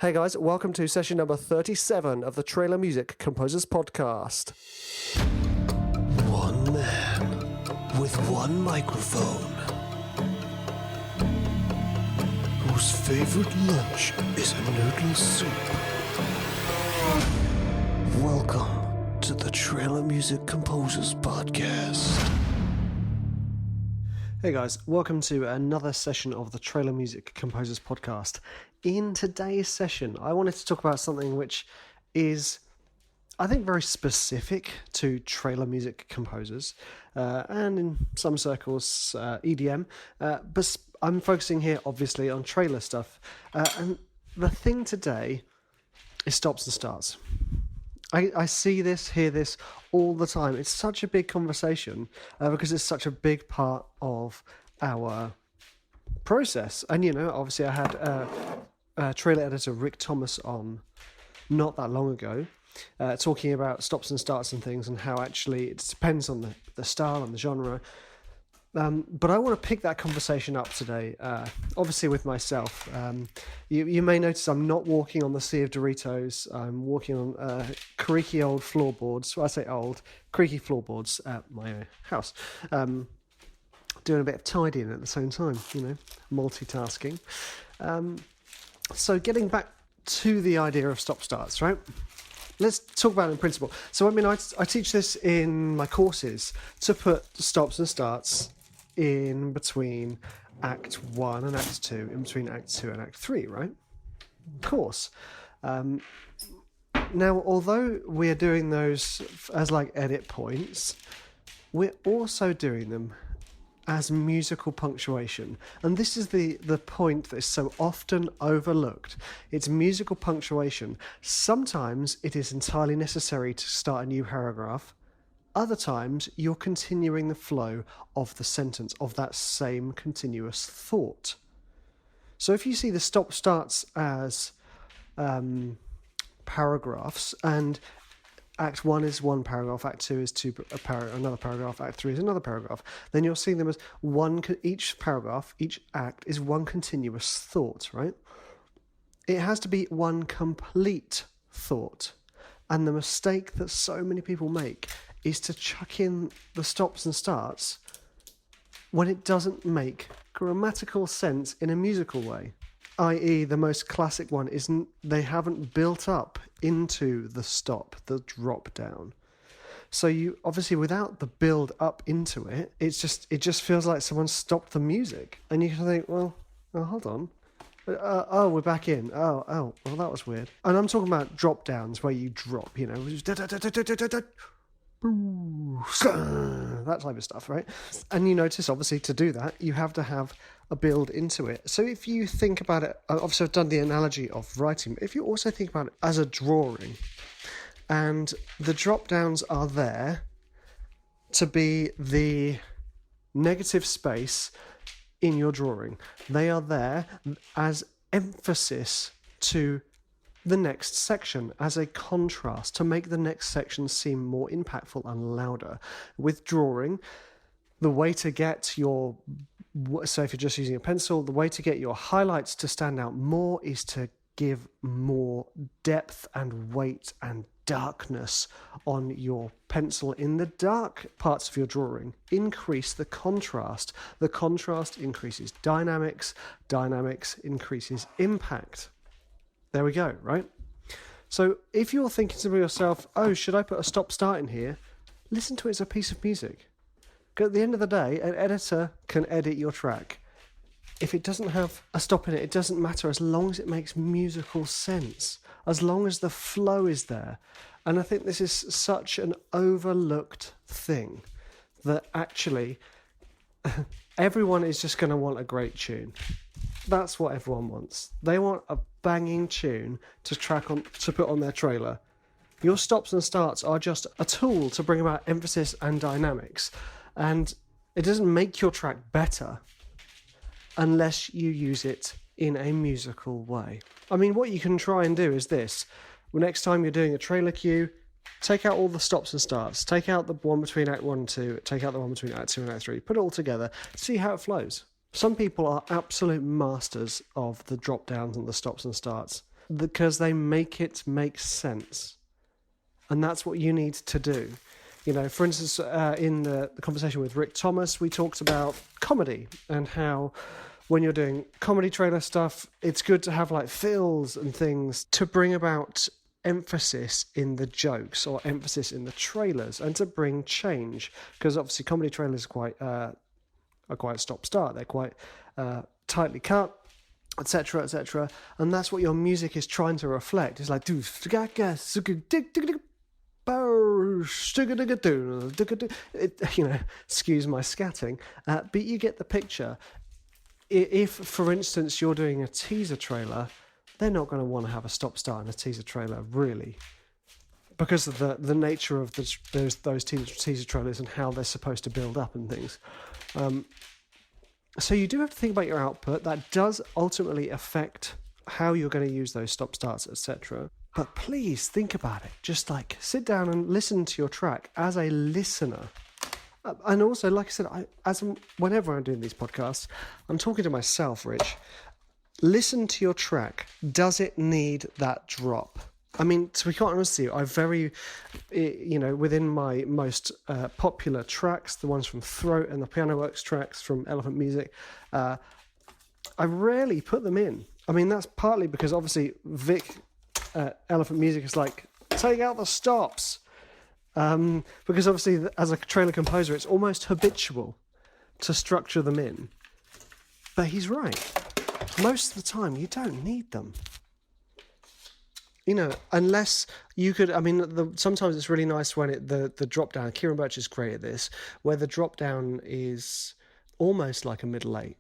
Hey guys, welcome to session number 37 of the Trailer Music Composers Podcast. One man with one microphone, whose favorite lunch is a noodle soup. Welcome to the Trailer Music Composers Podcast. Hey guys, welcome to another session of the Trailer Music Composers Podcast. In today's session, I wanted to talk about something which is, I think, very specific to trailer music composers, and in some circles, EDM, but I'm focusing here, obviously, on trailer stuff, and the thing today is stops and starts. I see this, hear this all the time. It's such a big conversation because it's such a big part of our process. And, obviously I had trailer editor Rick Thomas on not that long ago talking about stops and starts and things and how actually it depends on the style and the genre. But I want to pick that conversation up today, obviously with myself. You may notice I'm not walking on the sea of Doritos. I'm walking on creaky old floorboards. Well, I say old, creaky floorboards at my house. Doing a bit of tidying at the same time, multitasking. So getting back to the idea of stop-starts, right? Let's talk about it in principle. So, I teach this in my courses to put stops and starts in between Act 1 and Act 2, in between Act 2 and Act 3, right? Of course. Now, although we're doing those as like edit points, we're also doing them as musical punctuation. And this is the point that is so often overlooked. It's musical punctuation. Sometimes it is entirely necessary to start a new paragraph. Other times, you're continuing the flow of the sentence, of that same continuous thought. So if you see the stop-starts as paragraphs, and Act 1 is one paragraph, Act 2 is another paragraph, Act 3 is another paragraph, then you'll see them as each paragraph, each act is one continuous thought, right? It has to be one complete thought. And the mistake that so many people make is to chuck in the stops and starts when it doesn't make grammatical sense in a musical way. I.e., the most classic one is they haven't built up into the stop, the drop down. So you obviously, without the build up into it, it just feels like someone stopped the music, and you can think, well, hold on. We're back in. Well, that was weird. And I'm talking about drop downs where you drop, that type of stuff, right? And you notice, obviously, to do that, you have to have a build into it. So if you think about it, obviously I've done the analogy of writing, but if you also think about it as a drawing, and the drop downs are there to be the negative space in your drawing. They are there as emphasis to the next section, as a contrast, to make the next section seem more impactful and louder. With drawing, the way to get so if you're just using a pencil, the way to get your highlights to stand out more is to give more depth and weight and darkness on your pencil in the dark parts of your drawing. Increase the contrast. The contrast increases dynamics. Dynamics increases impact. There we go, right? So if you're thinking to yourself, should I put a stop-start in here? Listen to it as a piece of music. Because at the end of the day, an editor can edit your track. If it doesn't have a stop in it, it doesn't matter as long as it makes musical sense, as long as the flow is there. And I think this is such an overlooked thing that actually everyone is just going to want a great tune. That's what everyone wants. They want a banging tune to put on their trailer. Your stops and starts are just a tool to bring about emphasis and dynamics. And it doesn't make your track better unless you use it in a musical way. What you can try and do is this. Next time you're doing a trailer cue, take out all the stops and starts. Take out the one between Act 1 and 2. Take out the one between Act 2 and Act 3. Put it all together. See how it flows. Some people are absolute masters of the drop downs and the stops and starts. because they make it make sense. And that's what you need to do. For instance, in the conversation with Rick Thomas, we talked about comedy and how when you're doing comedy trailer stuff, it's good to have like fills and things to bring about emphasis in the jokes or emphasis in the trailers and to bring change. Because obviously comedy trailers are quite stop-start. They're quite tightly cut, etc., etc. And that's what your music is trying to reflect. It's like, excuse my scatting, but you get the picture. If, for instance, you're doing a teaser trailer, they're not going to want to have a stop-start in a teaser trailer, really, because of the nature of those teaser trailers and how they're supposed to build up and things. So you do have to think about your output. That does ultimately affect how you're going to use those stop-starts, etc. But please think about it. Just like sit down and listen to your track as a listener. And also, like I said, whenever I'm doing these podcasts, I'm talking to myself, Rich. Listen to your track. Does it need that drop? I mean, to be quite honest with you, within my most popular tracks, the ones from Throat and the Piano Works tracks from Elephant Music, I rarely put them in. I mean, that's partly because obviously Vic Elephant Music is like, take out the stops. Because obviously as a trailer composer, it's almost habitual to structure them in. But he's right. Most of the time, you don't need them. Unless you could, sometimes it's really nice when the drop down, Kieran Birch has created this, where the drop down is almost like a middle eight.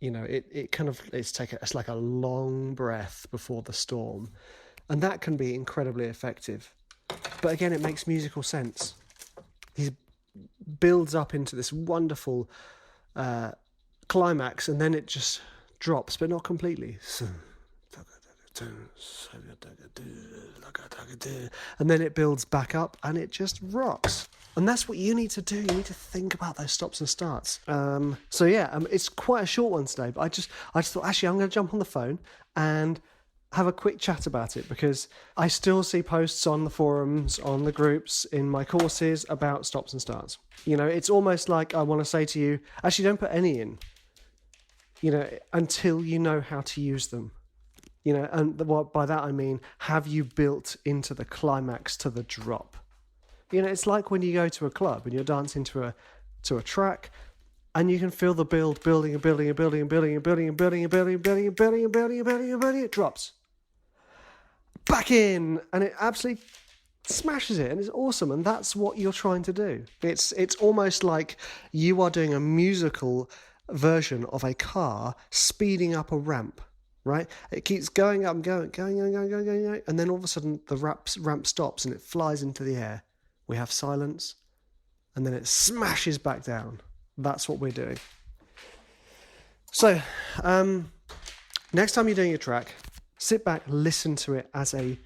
It's like a long breath before the storm. And that can be incredibly effective. But again, it makes musical sense. He builds up into this wonderful climax, and then it just drops, but not completely. And then it builds back up, and it just rocks. And that's what you need to do. You need to think about those stops and starts. It's quite a short one today, but I just thought, actually, I'm going to jump on the phone and have a quick chat about it, because I still see posts on the forums, on the groups, in my courses about stops and starts. It's almost like I want to say to you, actually, don't put any in, until you know how to use them. And by that I mean, have you built into the climax to the drop? It's like when you go to a club and you're dancing to a track, and you can feel the building, it drops. Back in, and it absolutely smashes it, and it's awesome, and that's what you're trying to do. It's almost like you are doing a musical version of a car speeding up a ramp, right? It keeps going up and going, and then all of a sudden the ramp stops and it flies into the air. We have silence, and then it smashes back down. That's what we're doing. So, next time you're doing your track, sit back, listen to it as an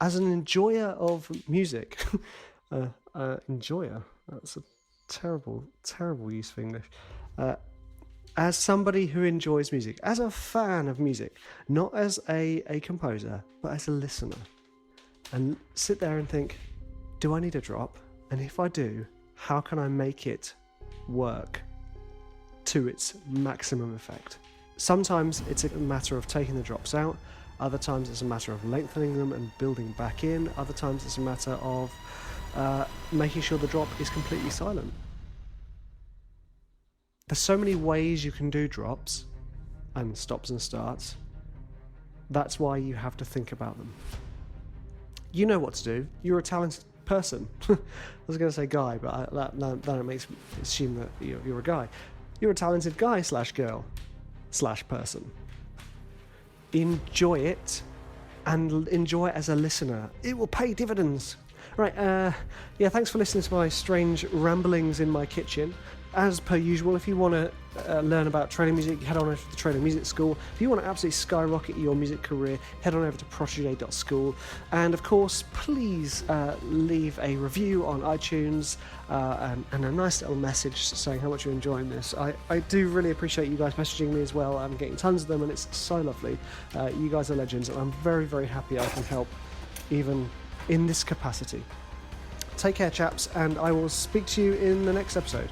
enjoyer of music. Enjoyer. That's a terrible use of English. As somebody who enjoys music, as a fan of music, not as a composer, but as a listener. And sit there and think, do I need a drop? And if I do, how can I make it work to its maximum effect? Sometimes it's a matter of taking the drops out. Other times it's a matter of lengthening them and building back in. Other times it's a matter of making sure the drop is completely silent. There's so many ways you can do drops and stops and starts. That's why you have to think about them. You know what to do. You're a talented person. I was going to say guy, but that makes me assume that you're a guy. You're a talented guy / girl / person. Enjoy it, and enjoy it as a listener. It will pay dividends. Right, thanks for listening to my strange ramblings in my kitchen. As per usual, if you want to learn about trailer music, head on over to the Trailer Music School. If you want to absolutely skyrocket your music career, head on over to protege.school. And of course, please leave a review on iTunes and a nice little message saying how much you're enjoying this. I do really appreciate you guys messaging me as well. I'm getting tons of them, and it's so lovely. You guys are legends, and I'm very, very happy I can help even in this capacity. Take care, chaps, and I will speak to you in the next episode.